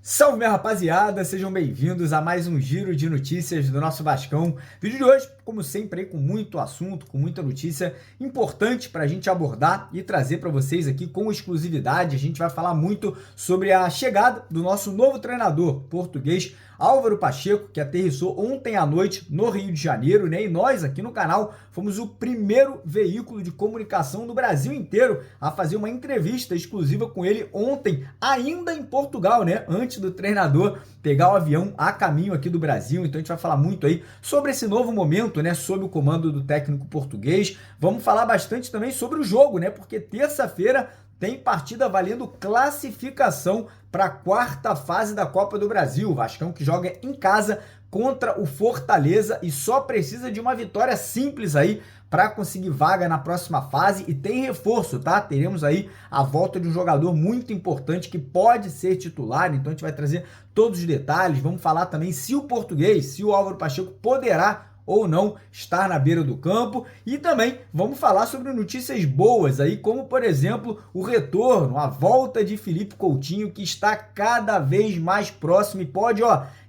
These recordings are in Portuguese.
Salve, minha rapaziada, sejam bem-vindos a mais um giro de notícias do nosso Vascão. Vídeo de hoje, como sempre, aí com muito assunto, com muita notícia importante para a gente abordar e trazer para vocês aqui com exclusividade. A gente vai falar muito sobre a chegada do nosso novo treinador português, Álvaro Pacheco, que aterrissou ontem à noite no Rio de Janeiro, né? E nós aqui no canal fomos o primeiro veículo de comunicação do Brasil inteiro a fazer uma entrevista exclusiva com ele ontem, ainda em Portugal, né? Antes do treinador pegar o avião a caminho aqui do Brasil. Então a gente vai falar muito aí sobre esse novo momento, né? Sob o comando do técnico português. Vamos falar bastante também sobre o jogo, né? Porque terça-feira tem partida valendo classificação para a quarta fase da Copa do Brasil. O Vascão que joga em casa contra o Fortaleza e só precisa de uma vitória simples aí para conseguir vaga na próxima fase, e tem reforço, tá? Teremos aí a volta de um jogador muito importante que pode ser titular, então a gente vai trazer todos os detalhes. Vamos falar também se o português, se o Álvaro Pacheco poderá ou não estar na beira do campo, e também vamos falar sobre notícias boas aí, como por exemplo o retorno, a volta de Felipe Coutinho, que está cada vez mais próximo e pode,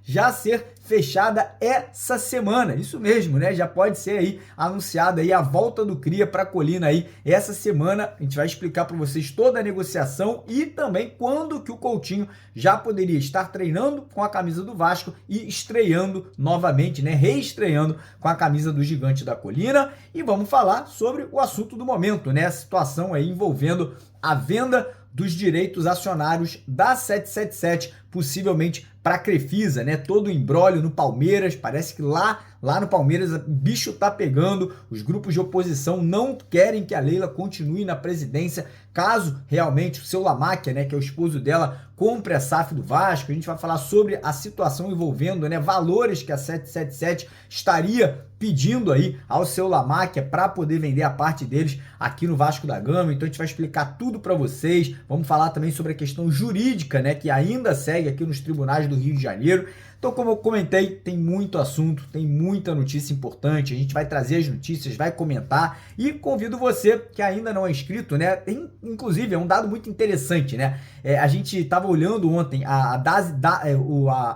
já ser fechada essa semana. Isso mesmo, né? Já pode ser aí anunciada aí a volta do Cria para a Colina aí essa semana. A gente vai explicar para vocês toda a negociação e também quando que o Coutinho já poderia estar treinando com a camisa do Vasco e estreando novamente, né? Reestreando com a camisa do Gigante da Colina. E vamos falar sobre o assunto do momento, né? A situação aí envolvendo a venda dos direitos acionários da 777, possivelmente para a Crefisa, né? Todo o imbróglio no Palmeiras, parece que lá no Palmeiras o bicho tá pegando, os grupos de oposição não querem que a Leila continue na presidência, caso realmente o seu Lamáquia, né, que é o esposo dela, compre a SAF do Vasco. A gente vai falar sobre a situação envolvendo, né, valores que a 777 estaria pedindo aí ao seu Lamáquia para poder vender a parte deles aqui no Vasco da Gama. Então a gente vai explicar tudo para vocês. Vamos falar também sobre a questão jurídica, né, que ainda segue aqui nos tribunais do Rio de Janeiro. Então, como eu comentei, tem muito assunto, tem muita notícia importante, a gente vai trazer as notícias, vai comentar, e convido você que ainda não é inscrito, né? Inclusive, é um dado muito interessante, né? A gente estava olhando ontem a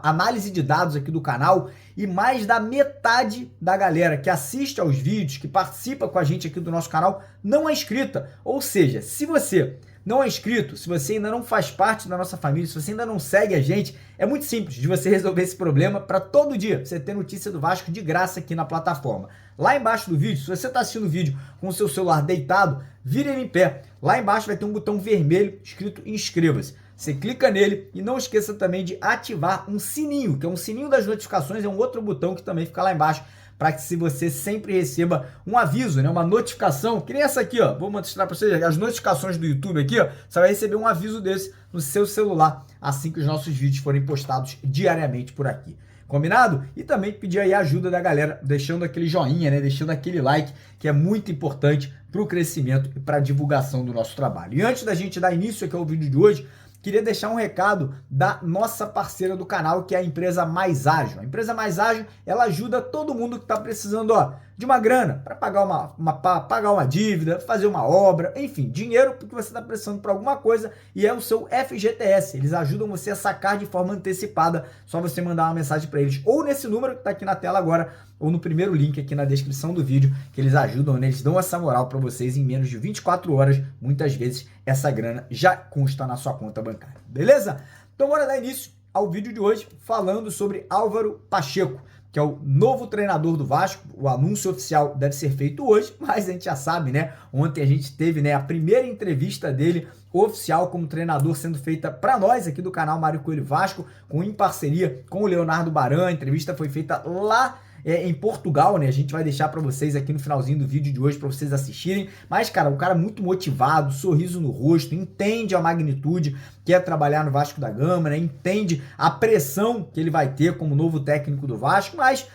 análise de dados aqui do canal, e mais da metade da galera que assiste aos vídeos, que participa com a gente aqui do nosso canal, não é inscrita. Ou seja, se você não é inscrito, se você ainda não faz parte da nossa família, se você ainda não segue a gente, é muito simples de você resolver esse problema para todo dia você ter notícia do Vasco de graça aqui na plataforma. Lá embaixo do vídeo, se você está assistindo o vídeo com o seu celular deitado, vire ele em pé. Lá embaixo vai ter um botão vermelho escrito inscreva-se. Você clica nele e não esqueça também de ativar um sininho, que é um sininho das notificações, é um outro botão que também fica lá embaixo, para que você sempre receba um aviso, né, uma notificação, que nem essa aqui, vou mostrar para vocês as notificações do YouTube aqui, você vai receber um aviso desse no seu celular, assim que os nossos vídeos forem postados diariamente por aqui. Combinado? E também pedir aí a ajuda da galera, deixando aquele joinha, né, deixando aquele like, que é muito importante para o crescimento e para a divulgação do nosso trabalho. E antes da gente dar início aqui ao vídeo de hoje, queria deixar um recado da nossa parceira do canal, que é a empresa Mais Ágil. A empresa Mais Ágil, ela ajuda todo mundo que está precisando de uma grana para pagar uma dívida, fazer uma obra, enfim, dinheiro porque você está precisando para alguma coisa, e é o seu FGTS. Eles ajudam você a sacar de forma antecipada, só você mandar uma mensagem para eles, ou nesse número que está aqui na tela agora, ou no primeiro link aqui na descrição do vídeo, que eles ajudam, né? Eles dão essa moral para vocês em menos de 24 horas. Muitas vezes essa grana já consta na sua conta bancária, beleza? Então bora dar início ao vídeo de hoje falando sobre Álvaro Pacheco, que é o novo treinador do Vasco. O anúncio oficial deve ser feito hoje, mas a gente já sabe, né? Ontem a gente teve, né, a primeira entrevista dele oficial como treinador sendo feita para nós aqui do canal Mário Coelho Vasco, em parceria com o Leonardo Baran. A entrevista foi feita lá em Portugal, né? A gente vai deixar para vocês aqui no finalzinho do vídeo de hoje para vocês assistirem. Mas, cara, um cara muito motivado, sorriso no rosto, entende a magnitude que é trabalhar no Vasco da Gama, né? Entende a pressão que ele vai ter como novo técnico do Vasco, mas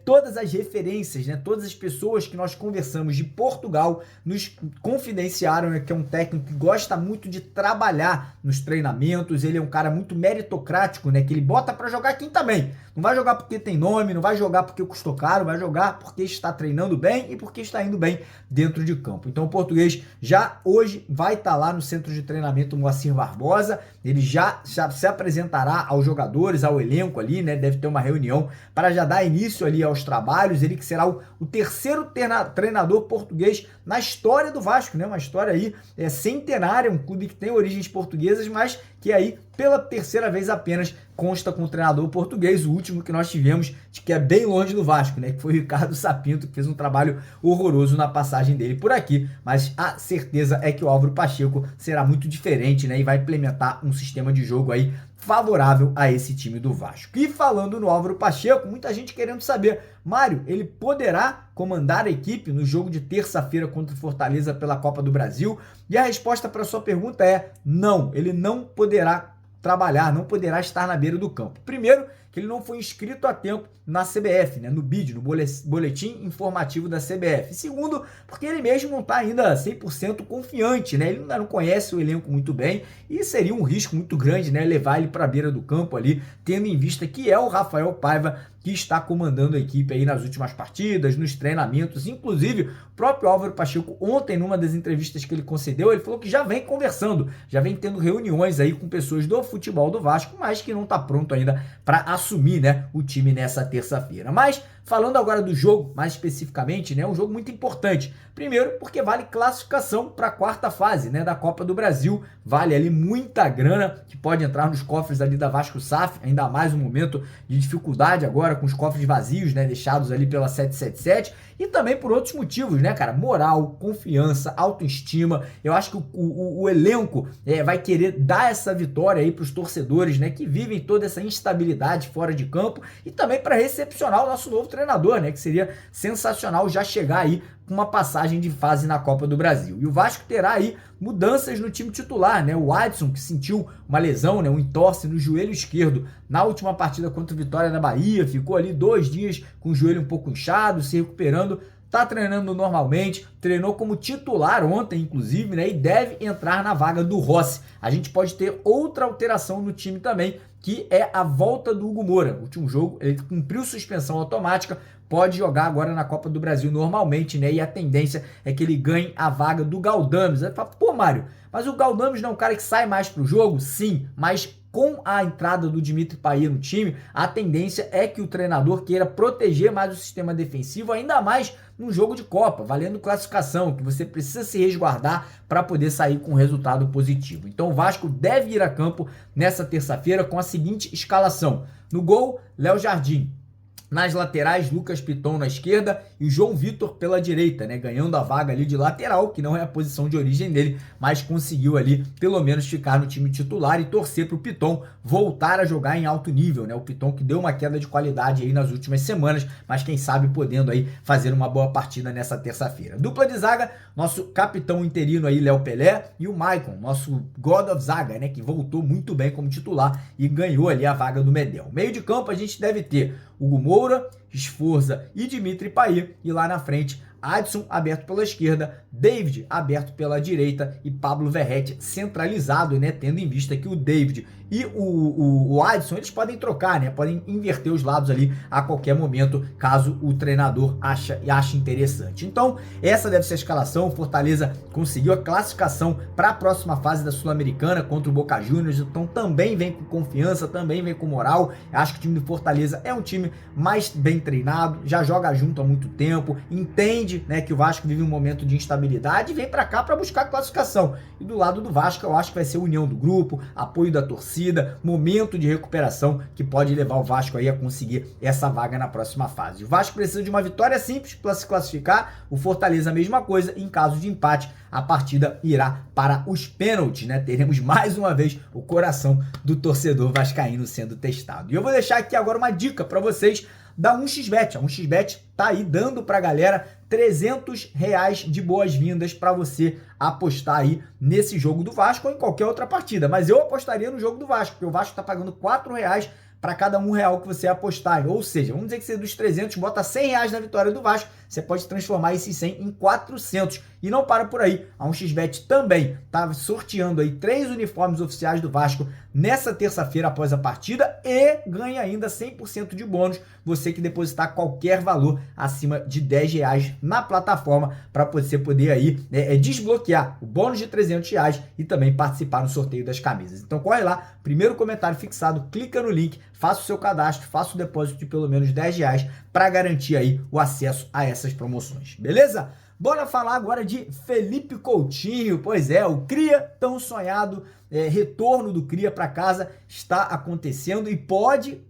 todas as referências, né, todas as pessoas que nós conversamos de Portugal nos confidenciaram, né, que é um técnico que gosta muito de trabalhar nos treinamentos, ele é um cara muito meritocrático, né, que ele bota para jogar quem também. Não vai jogar porque tem nome, não vai jogar porque custou caro, vai jogar porque está treinando bem e porque está indo bem dentro de campo. Então o português já hoje vai estar lá no centro de treinamento Moacir Barbosa, ele já se apresentará aos jogadores, ao elenco ali, né? Deve ter uma reunião para já dar início ali aos trabalhos, ele que será o terceiro treinador português na história do Vasco, né? Uma história aí centenária, um clube que tem origens portuguesas, mas que aí pela terceira vez apenas consta com o treinador português, o último que nós tivemos, que é bem longe do Vasco, né? Que foi o Ricardo Sapinto, que fez um trabalho horroroso na passagem dele por aqui, mas a certeza é que o Álvaro Pacheco será muito diferente, né? E vai implementar um sistema de jogo aí favorável a esse time do Vasco. E falando no Álvaro Pacheco, muita gente querendo saber, Mário, ele poderá comandar a equipe no jogo de terça-feira contra o Fortaleza pela Copa do Brasil? E a resposta para a sua pergunta é não, ele não poderá trabalhar, não poderá estar na beira do campo. Primeiro, que ele não foi inscrito a tempo na CBF, né, no BID, no Boletim Informativo da CBF. Segundo, porque ele mesmo não está ainda 100% confiante, né, ele ainda não conhece o elenco muito bem e seria um risco muito grande, né, levar ele para a beira do campo ali, tendo em vista que é o Rafael Paiva que está comandando a equipe aí nas últimas partidas, nos treinamentos. Inclusive, o próprio Álvaro Pacheco, ontem, numa das entrevistas que ele concedeu, ele falou que já vem conversando, já vem tendo reuniões aí com pessoas do futebol do Vasco, mas que não está pronto ainda para assumir, né, o time nessa terça-feira. Mas, falando agora do jogo, mais especificamente, né, é um jogo muito importante. Primeiro, porque vale classificação para a quarta fase, né, da Copa do Brasil. Vale ali muita grana que pode entrar nos cofres ali da Vasco SAF, ainda mais um momento de dificuldade agora com os cofres vazios, né, deixados ali pela 777, e também por outros motivos, né, cara? Moral, confiança, autoestima. Eu acho que o elenco vai querer dar essa vitória aí para os torcedores, né, que vivem toda essa instabilidade fora de campo, e também para recepcionar o nosso novo treinador, né, que seria sensacional já chegar aí com uma passagem de fase na Copa do Brasil. E o Vasco terá aí mudanças no time titular, né? O Adson, que sentiu uma lesão, né, um entorse no joelho esquerdo na última partida contra o Vitória da Bahia, ficou ali 2 dias com o joelho um pouco inchado, se recuperando, tá treinando normalmente, treinou como titular ontem, inclusive, né, e deve entrar na vaga do Rossi. A gente pode ter outra alteração no time também, que é a volta do Hugo Moura. O último jogo, ele cumpriu suspensão automática, pode jogar agora na Copa do Brasil normalmente, né? E a tendência é que ele ganhe a vaga do Galdames. Aí fala, pô, Mário, mas o Galdames não é um cara que sai mais pro jogo? Sim, mas com a entrada do Dimitri Payet no time, a tendência é que o treinador queira proteger mais o sistema defensivo, ainda mais num jogo de Copa, valendo classificação, que você precisa se resguardar para poder sair com um resultado positivo. Então o Vasco deve ir a campo nessa terça-feira com a seguinte escalação. No gol, Léo Jardim. Nas laterais, Lucas Piton na esquerda e o João Vitor pela direita, né? Ganhando a vaga ali de lateral, que não é a posição de origem dele, mas conseguiu ali pelo menos ficar no time titular e torcer para o Piton voltar a jogar em alto nível, né? O Piton que deu uma queda de qualidade aí nas últimas semanas, mas quem sabe podendo aí fazer uma boa partida nessa terça-feira. Dupla de zaga, nosso capitão interino aí, Léo Pelé, e o Maicon, nosso God of Zaga, né? Que voltou muito bem como titular e ganhou ali a vaga do Medel. Meio de campo a gente deve ter Hugo Moura, Sforza e Dimitri Payet, e lá na frente Adson aberto pela esquerda, David aberto pela direita e Pablo Verratti centralizado, né, tendo em vista que o David e o Adson, eles podem trocar, né, podem inverter os lados ali a qualquer momento, caso o treinador ache interessante. Então, essa deve ser a escalação. O Fortaleza conseguiu a classificação para a próxima fase da Sul-Americana contra o Boca Juniors, então também vem com confiança, também vem com moral. Eu acho que o time do Fortaleza é um time mais bem treinado, já joga junto há muito tempo, entende, né, que o Vasco vive um momento de instabilidade e vem para cá para buscar a classificação. E do lado do Vasco, eu acho que vai ser união do grupo, apoio da torcida, momento de recuperação que pode levar o Vasco aí a conseguir essa vaga na próxima fase. O Vasco precisa de uma vitória simples para se classificar, o Fortaleza a mesma coisa, e em caso de empate, a partida irá para os pênaltis, né? Teremos mais uma vez o coração do torcedor vascaíno sendo testado. E eu vou deixar aqui agora uma dica para vocês da 1xBet. A 1xBet tá aí dando pra galera R$300 de boas-vindas para você apostar aí nesse jogo do Vasco ou em qualquer outra partida. Mas eu apostaria no jogo do Vasco, porque o Vasco tá pagando R$4 para cada R$1 que você apostar. Ou seja, vamos dizer que você dos 300 bota R$100 na vitória do Vasco, você pode transformar esses 100 em 400. E não para por aí. A 1xBet também está sorteando aí 3 uniformes oficiais do Vasco nessa terça-feira após a partida e ganha ainda 100% de bônus você que depositar qualquer valor acima de R$10 na plataforma para você poder aí desbloquear o bônus de R$300 e também participar no sorteio das camisas. Então corre lá, primeiro comentário fixado, clica no link, faça o seu cadastro, faça o depósito de pelo menos R$10 para garantir aí o acesso a essas promoções, beleza? Bora falar agora de Felipe Coutinho. Pois é, o Cria, tão sonhado retorno do Cria para casa está acontecendo e pode,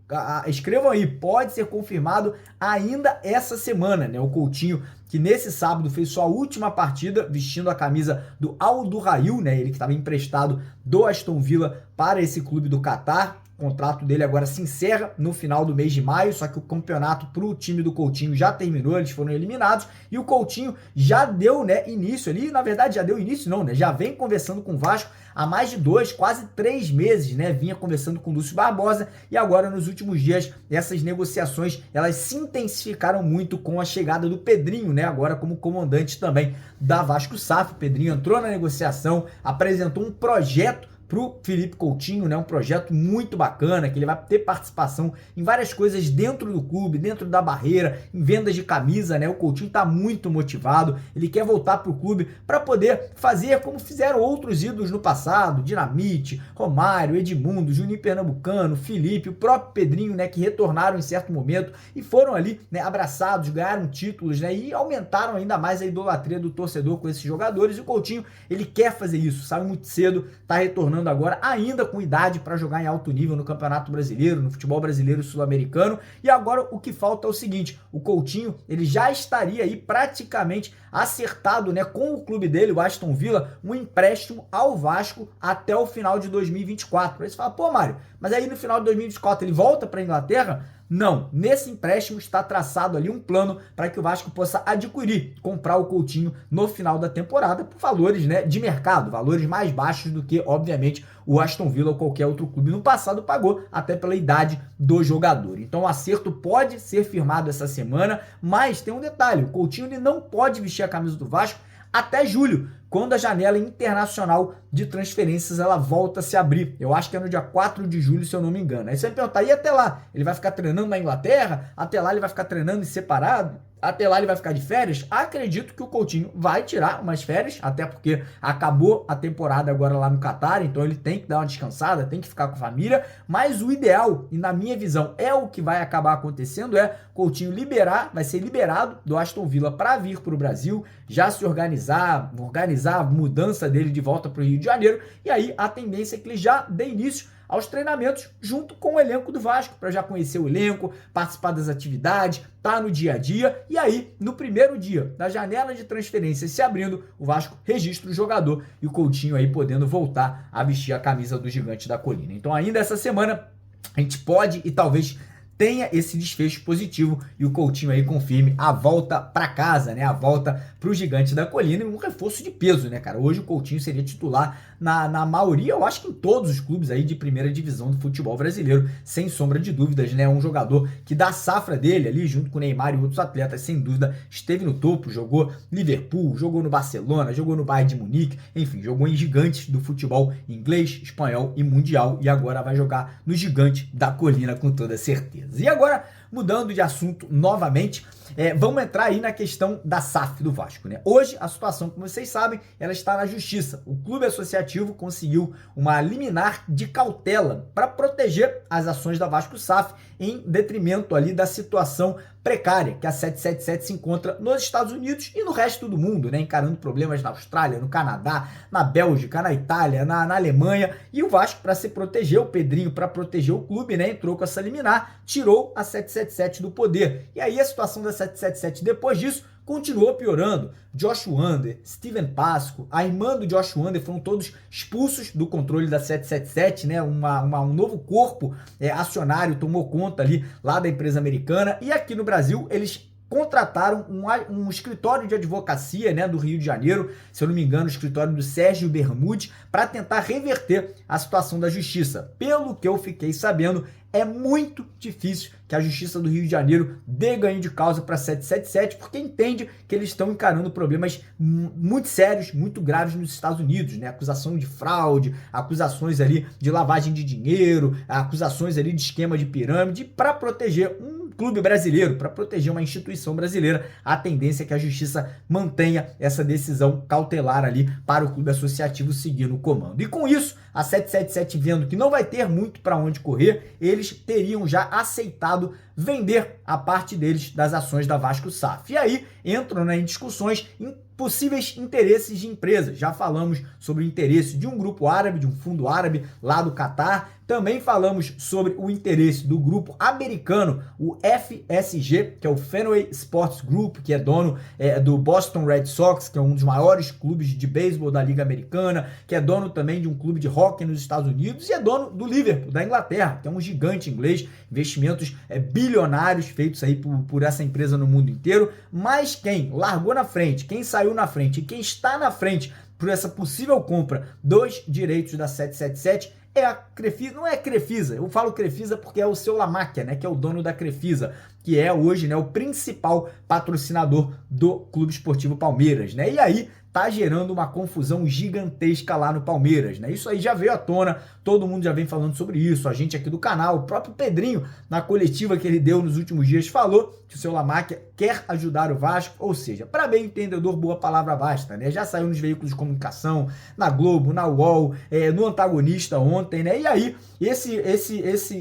escrevam aí, pode ser confirmado ainda essa semana, né? O Coutinho, que nesse sábado fez sua última partida vestindo a camisa do Al Duhail, né? Ele que estava emprestado do Aston Villa para esse clube do Catar. O contrato dele agora se encerra no final do mês de maio, só que o campeonato para o time do Coutinho já terminou, eles foram eliminados e o Coutinho já deu, né, início ali, na verdade já deu início não, né, já vem conversando com o Vasco há mais de 2, quase 3 meses, né, vinha conversando com o Lúcio Barbosa e agora nos últimos dias essas negociações, elas se intensificaram muito com a chegada do Pedrinho, né, agora como comandante também da Vasco SAF. O Pedrinho entrou na negociação, apresentou um projeto para o Felipe Coutinho, né? Um projeto muito bacana, que ele vai ter participação em várias coisas dentro do clube, dentro da barreira, em vendas de camisa, né? O Coutinho está muito motivado, ele quer voltar para o clube para poder fazer como fizeram outros ídolos no passado, Dinamite, Romário, Edmundo, Juninho Pernambucano, Felipe, o próprio Pedrinho, né? Que retornaram em certo momento e foram ali, né? Abraçados, ganharam títulos, né? E aumentaram ainda mais a idolatria do torcedor com esses jogadores. E o Coutinho, ele quer fazer isso, sabe muito cedo, está retornando agora, ainda com idade para jogar em alto nível no Campeonato Brasileiro, no futebol brasileiro sul-americano. E agora o que falta é o seguinte, o Coutinho, ele já estaria aí praticamente acertado, né, com o clube dele, o Aston Villa, um empréstimo ao Vasco até o final de 2024. Aí você fala, pô, Mário, mas aí no final de 2024 ele volta para a Inglaterra? Não, nesse empréstimo está traçado ali um plano para que o Vasco possa adquirir, comprar o Coutinho no final da temporada por valores, né, de mercado, valores mais baixos do que, obviamente, o Aston Villa ou qualquer outro clube no passado pagou, até pela idade do jogador. Então o acerto pode ser firmado essa semana, mas tem um detalhe, o Coutinho ele não pode vestir a camisa do Vasco até julho, quando a janela internacional de transferências ela volta a se abrir. Eu acho que é no dia 4 de julho, se eu não me engano. Aí você vai perguntar, e até lá? Ele vai ficar treinando na Inglaterra? Até lá ele vai ficar treinando em separado? Até lá ele vai ficar de férias? Acredito que o Coutinho vai tirar umas férias, até porque acabou a temporada agora lá no Catar, então ele tem que dar uma descansada, tem que ficar com a família, mas o ideal, e na minha visão é o que vai acabar acontecendo, é Coutinho vai ser liberado do Aston Villa para vir para o Brasil, já se organizar a mudança dele de volta para o Rio de Janeiro, e aí a tendência é que ele já dê início aos treinamentos junto com o elenco do Vasco, para já conhecer o elenco, participar das atividades, tá no dia a dia, e aí, no primeiro dia da janela de transferência se abrindo, o Vasco registra o jogador e o Coutinho aí podendo voltar a vestir a camisa do Gigante da Colina. Então ainda essa semana a gente pode e talvez tenha esse desfecho positivo e o Coutinho aí confirme a volta para casa, né? A volta para o Gigante da Colina e um reforço de peso, né, cara? Hoje o Coutinho seria titular na maioria, eu acho que em todos os clubes aí de primeira divisão do futebol brasileiro, sem sombra de dúvidas, né? Um jogador que da safra dele ali, junto com o Neymar e outros atletas, sem dúvida, esteve no topo, jogou Liverpool, jogou no Barcelona, jogou no Bayern de Munique, enfim, jogou em gigantes do futebol inglês, espanhol e mundial e agora vai jogar no Gigante da Colina com toda certeza. E agora, mudando de assunto novamente, vamos entrar aí na questão da SAF do Vasco, né? Hoje, a situação, como vocês sabem, ela está na justiça. O clube associativo conseguiu uma liminar de cautela para proteger as ações da Vasco SAF em detrimento ali da situação precária que a 777 se encontra nos Estados Unidos e no resto do mundo, né? Encarando problemas na Austrália, no Canadá, na Bélgica, na Itália, na Alemanha. E o Vasco, para se proteger, o Pedrinho, para proteger o clube, né? Entrou com essa liminar, tirou a 777 do poder. E aí a situação da 777 depois disso continuou piorando. Josh Wander, Steven Pasco, a irmã do Josh Wander foram todos expulsos do controle da 777, né? Um novo corpo acionário tomou conta ali lá da empresa americana. E aqui no Brasil eles contrataram um escritório de advocacia, né, do Rio de Janeiro, se eu não me engano, o escritório do Sérgio Bermude, para tentar reverter a situação da justiça. Pelo que eu fiquei sabendo, é muito difícil que a Justiça do Rio de Janeiro dê ganho de causa para 777, porque entende que eles estão encarando problemas muito sérios, muito graves nos Estados Unidos, né? Acusação de fraude, acusações ali de lavagem de dinheiro, acusações ali de esquema de pirâmide, para proteger um clube brasileiro, para proteger uma instituição brasileira. A tendência é que a Justiça mantenha essa decisão cautelar ali para o clube associativo seguir no comando. E com isso, a 777, vendo que não vai ter muito para onde correr, eles teriam já aceitado vender a parte deles das ações da Vasco SAF. E aí entram, né, em discussões em possíveis interesses de empresas. Já falamos sobre o interesse de um grupo árabe, de um fundo árabe lá do Catar. Também falamos sobre o interesse do grupo americano, o FSG, que é o Fenway Sports Group, que é dono do Boston Red Sox, que é um dos maiores clubes de beisebol da Liga Americana, que é dono também de um clube de hóquei nos Estados Unidos e é dono do Liverpool, da Inglaterra, que é um gigante inglês, investimentos bilionários feitos aí por essa empresa no mundo inteiro. Mas quem largou na frente, quem saiu na frente e quem está na frente por essa possível compra dos direitos da 777 é a Crefisa. Não é a Crefisa, eu falo Crefisa porque é o seu Lamáquia, né, que é o dono da Crefisa, que é hoje, né, o principal patrocinador do Clube Esportivo Palmeiras, né? E aí tá gerando uma confusão gigantesca lá no Palmeiras, né? Isso aí já veio à tona, todo mundo já vem falando sobre isso, a gente aqui do canal, o próprio Pedrinho, na coletiva que ele deu nos últimos dias, falou que o seu Lamáquia quer ajudar o Vasco, ou seja, para bem entendedor, boa palavra basta, né? Já saiu nos veículos de comunicação, na Globo, na UOL, no Antagonista ontem, né? E aí,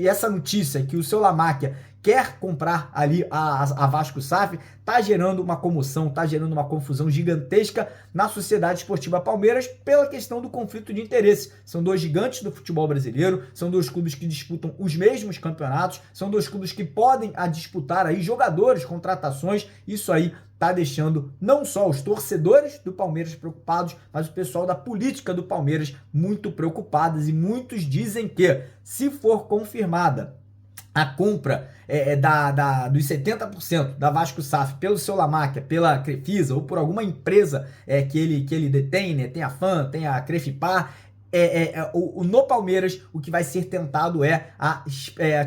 essa notícia que o seu Lamáquia quer comprar ali a Vasco SAF, tá gerando uma comoção, tá gerando uma confusão gigantesca na Sociedade Esportiva Palmeiras pela questão do conflito de interesse. São dois gigantes do futebol brasileiro, são dois clubes que disputam os mesmos campeonatos, são dois clubes que podem disputar aí jogadores, contratações. Isso aí tá deixando não só os torcedores do Palmeiras preocupados, mas o pessoal da política do Palmeiras muito preocupados, e muitos dizem que, se for confirmada a compra dos 70% da Vasco SAF pelo seu Lamáquia, pela Crefisa ou por alguma empresa que ele detém, né? Tem a FAM, tem a Crefipar, no Palmeiras o que vai ser tentado é a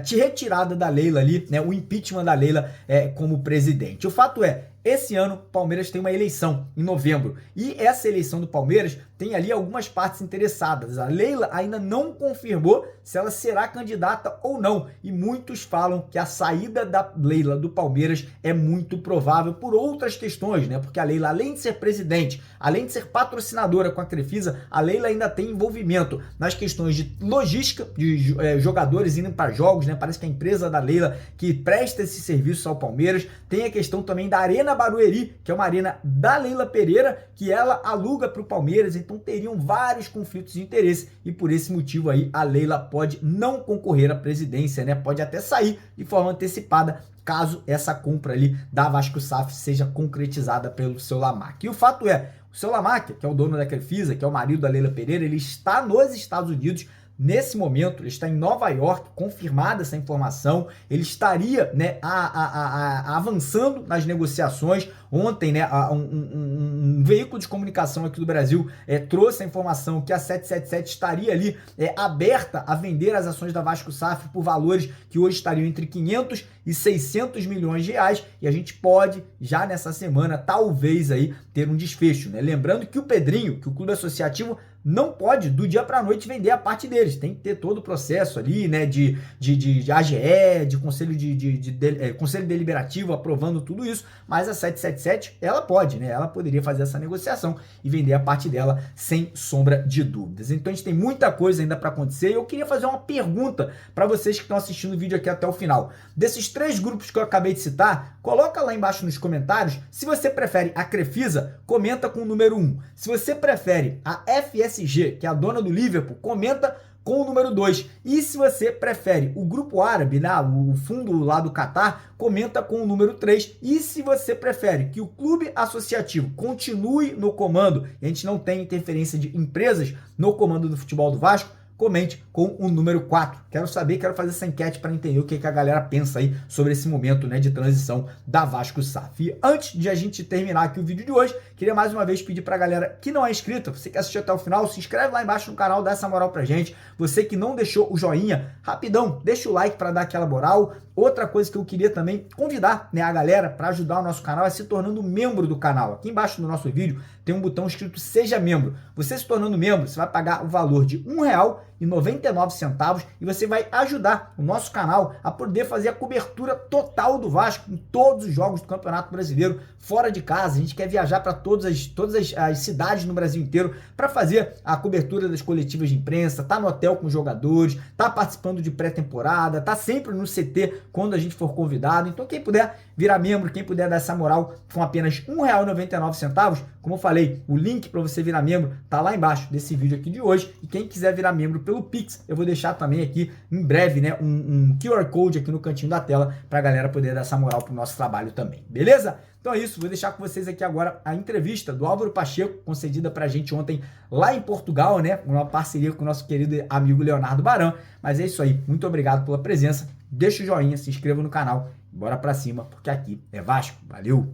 retirada da Leila ali, né? O impeachment da Leila como presidente. O fato é, esse ano o Palmeiras tem uma eleição em novembro, e essa eleição do Palmeiras tem ali algumas partes interessadas. A Leila ainda não confirmou se ela será candidata ou não, e muitos falam que a saída da Leila do Palmeiras é muito provável por outras questões, né? Porque a Leila, além de ser presidente, além de ser patrocinadora com a Crefisa, a Leila ainda tem envolvimento nas questões de logística, de jogadores indo para jogos, né? Parece que a empresa da Leila que presta esse serviço ao Palmeiras. Tem a questão também da Arena Barueri, que é uma arena da Leila Pereira, que ela aluga para o Palmeiras. Então teriam vários conflitos de interesse, e por esse motivo aí a Leila pode não concorrer à presidência, né? Pode até sair de forma antecipada, caso essa compra ali da Vasco SAF seja concretizada pelo seu Lamáquia. E o fato é, o seu Lamáquia, que é o dono da Crefisa, que é o marido da Leila Pereira, ele está nos Estados Unidos. Nesse momento, ele está em Nova York, confirmada essa informação. Ele estaria, né, avançando nas negociações. Ontem, né, um veículo de comunicação aqui do Brasil trouxe a informação que a 777 estaria ali aberta a vender as ações da Vasco SAF por valores que hoje estariam entre 500 e 600 milhões de reais, e a gente pode, já nessa semana, talvez aí ter um desfecho, né? Lembrando que o Pedrinho, que o clube associativo não pode, do dia para a noite, vender a parte deles. Tem que ter todo o processo ali, né, de AGE, de conselho deliberativo aprovando tudo isso, mas a 777, ela pode, né? Ela poderia fazer essa negociação e vender a parte dela sem sombra de dúvidas. Então a gente tem muita coisa ainda para acontecer, e eu queria fazer uma pergunta para vocês que estão assistindo o vídeo aqui até o final. Desses 3 grupos que eu acabei de citar, coloca lá embaixo nos comentários se você prefere a Crefisa, comenta com o número 1. Se você prefere a FSG, que é a dona do Liverpool, comenta com o número 2. E se você prefere o grupo árabe, né, o fundo lá do Catar, comenta com o número 3. E se você prefere que o clube associativo continue no comando, e a gente não tem interferência de empresas no comando do futebol do Vasco, comente com o número 4. Quero saber, quero fazer essa enquete para entender o que a galera pensa aí sobre esse momento, né, de transição da Vasco SAF. E antes de a gente terminar aqui o vídeo de hoje, queria mais uma vez pedir para a galera que não é inscrita, você que assistiu até o final, se inscreve lá embaixo no canal, dá essa moral pra gente. Você que não deixou o joinha, rapidão, deixa o like para dar aquela moral. Outra coisa que eu queria também convidar, né, a galera para ajudar o nosso canal é se tornando membro do canal. Aqui embaixo do nosso vídeo tem um botão escrito Seja Membro. Você se tornando membro, você vai pagar o valor de R$1,99 e você vai ajudar o nosso canal a poder fazer a cobertura total do Vasco em todos os jogos do Campeonato Brasileiro, fora de casa. A gente quer viajar para todas as cidades no Brasil inteiro para fazer a cobertura das coletivas de imprensa, tá no hotel com os jogadores, tá participando de pré-temporada, tá sempre no CT quando a gente for convidado. Então quem puder virar membro, quem puder dar essa moral com apenas R$1,99, como eu falei, o link para você virar membro tá lá embaixo desse vídeo aqui de hoje. E quem quiser virar membro pelo Pix, eu vou deixar também aqui em breve, né, um QR Code aqui no cantinho da tela para a galera poder dar essa moral pro nosso trabalho também, beleza? Então é isso, vou deixar com vocês aqui agora a entrevista do Álvaro Pacheco, concedida pra gente ontem lá em Portugal, né, uma parceria com o nosso querido amigo Leonardo Barão. Mas é isso aí, muito obrigado pela presença, deixa o joinha, se inscreva no canal, bora pra cima, porque aqui é Vasco, valeu!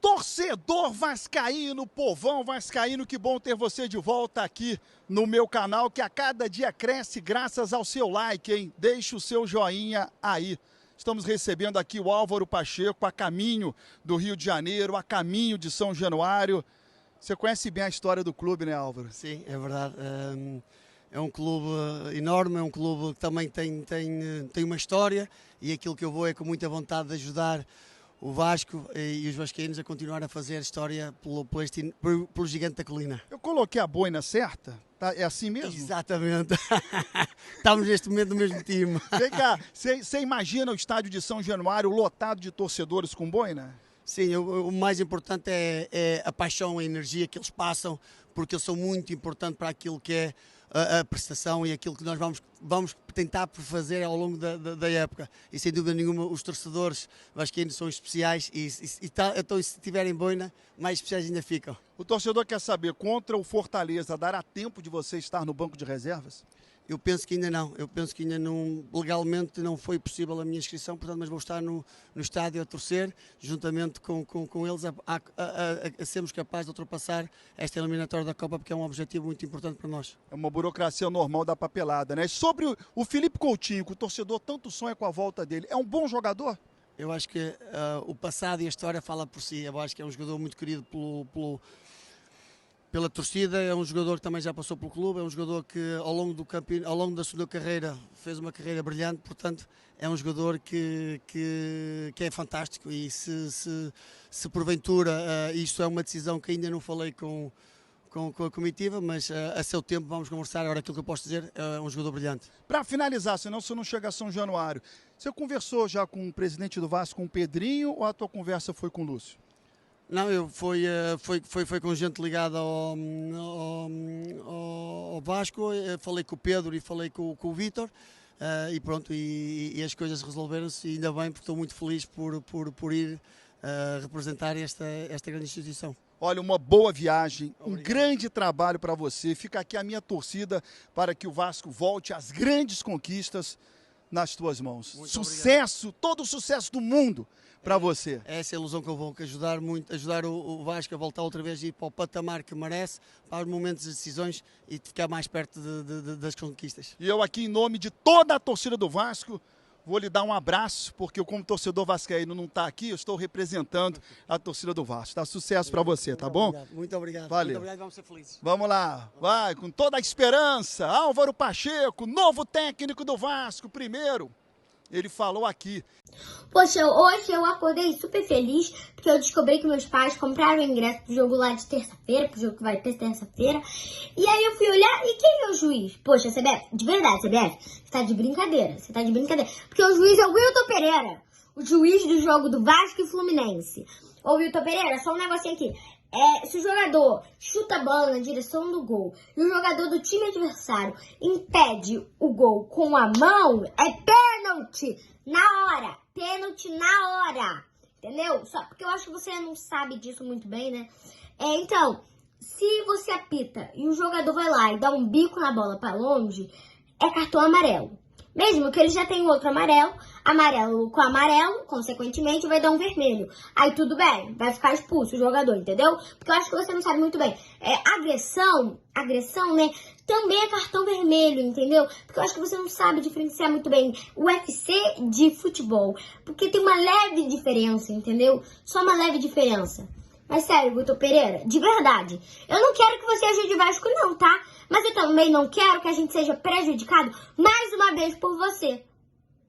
Torcedor vascaíno, povão vascaíno, que bom ter você de volta aqui no meu canal, que a cada dia cresce graças ao seu like, hein? Deixa o seu joinha aí. Estamos recebendo aqui o Álvaro Pacheco, a caminho do Rio de Janeiro, a caminho de São Januário. Você conhece bem a história do clube, né, Álvaro? Sim, é verdade. É um clube enorme, é um clube que também tem uma história, e aquilo que eu vou é com muita vontade de ajudar o Vasco e os vascaínos a continuar a fazer história pelo gigante da colina. Eu coloquei a boina certa? Tá, é assim mesmo? Exatamente. Estamos neste momento no mesmo time. Vem cá, você imagina o estádio de São Januário lotado de torcedores com boina? Sim, o mais importante é a paixão, a energia que eles passam, porque eles são muito importantes para aquilo que é a prestação e aquilo que nós vamos tentar fazer ao longo da época. E sem dúvida nenhuma os torcedores vascaínos são especiais então se tiverem boina, mais especiais ainda ficam. O torcedor quer saber, contra o Fortaleza, dará tempo de você estar no banco de reservas? Eu penso que ainda não, legalmente não foi possível a minha inscrição, portanto, mas vou estar no estádio a torcer, juntamente com eles, a sermos capazes de ultrapassar esta eliminatória da Copa, porque é um objetivo muito importante para nós. É uma burocracia normal da papelada, né? Sobre o Felipe Coutinho, que o torcedor tanto sonha com a volta dele, é um bom jogador? Eu acho que o passado e a história fala por si. Eu acho que é um jogador muito querido pela torcida, é um jogador que também já passou pelo clube, é um jogador que ao longo da sua carreira fez uma carreira brilhante, portanto é um jogador que é fantástico. E se porventura isto é uma decisão que ainda não falei com a comitiva, mas a seu tempo vamos conversar. Agora aquilo que eu posso dizer é um jogador brilhante. Para finalizar, senão você não chega a São Januário, você conversou já com o presidente do Vasco, com o Pedrinho, ou a tua conversa foi com o Lúcio? Não, foi com gente ligada ao Vasco. Falei com o Pedro e falei com o Vítor, e pronto, e as coisas resolveram-se, e ainda bem, porque estou muito feliz por ir representar esta grande instituição. Olha, uma boa viagem, um grande trabalho para você. Fica aqui a minha torcida para que o Vasco volte às grandes conquistas nas tuas mãos. Muito sucesso, obrigado. Todo o sucesso do mundo para você. Essa é a ilusão que eu vou, ajudar o Vasco a voltar outra vez, a ir para o patamar que merece, para os momentos de decisões e ficar mais perto das conquistas. E eu aqui, em nome de toda a torcida do Vasco, vou lhe dar um abraço, porque eu, como torcedor vascaíno, não está aqui, eu estou representando a torcida do Vasco. Tá? Sucesso para você, tá bom? Muito obrigado. Valeu. Muito obrigado, vamos ser felizes. Vamos lá, vai, com toda a esperança. Álvaro Pacheco, novo técnico do Vasco, primeiro. Ele falou aqui. Poxa, hoje eu acordei super feliz, porque eu descobri que meus pais compraram o ingresso pro jogo lá de terça-feira, pro jogo que vai ter terça-feira. E aí eu fui olhar, e quem é o juiz? Poxa, CBF, de verdade, CBF, você tá de brincadeira, Porque o juiz é o Wilton Pereira, o juiz do jogo do Vasco e Fluminense. Ô Wilton Pereira, só um negocinho aqui. Se o jogador chuta a bola na direção do gol e o jogador do time adversário impede o gol com a mão, é pênalti na hora. Pênalti na hora. Entendeu? Só porque eu acho que você não sabe disso muito bem, né? Então, se você apita e o jogador vai lá e dá um bico na bola pra longe, é cartão amarelo. Mesmo que ele já tenha outro amarelo, amarelo com amarelo, consequentemente vai dar um vermelho. Aí tudo bem, vai ficar expulso o jogador, entendeu? Porque eu acho que você não sabe muito bem. Agressão, né? Também é cartão vermelho, entendeu? Porque eu acho que você não sabe diferenciar muito bem o UFC de futebol. Porque tem uma leve diferença, entendeu? Só uma leve diferença. Mas sério, Vitor Pereira, de verdade, eu não quero que você ajude o Vasco não, tá? Mas eu também não quero que a gente seja prejudicado mais uma vez por você.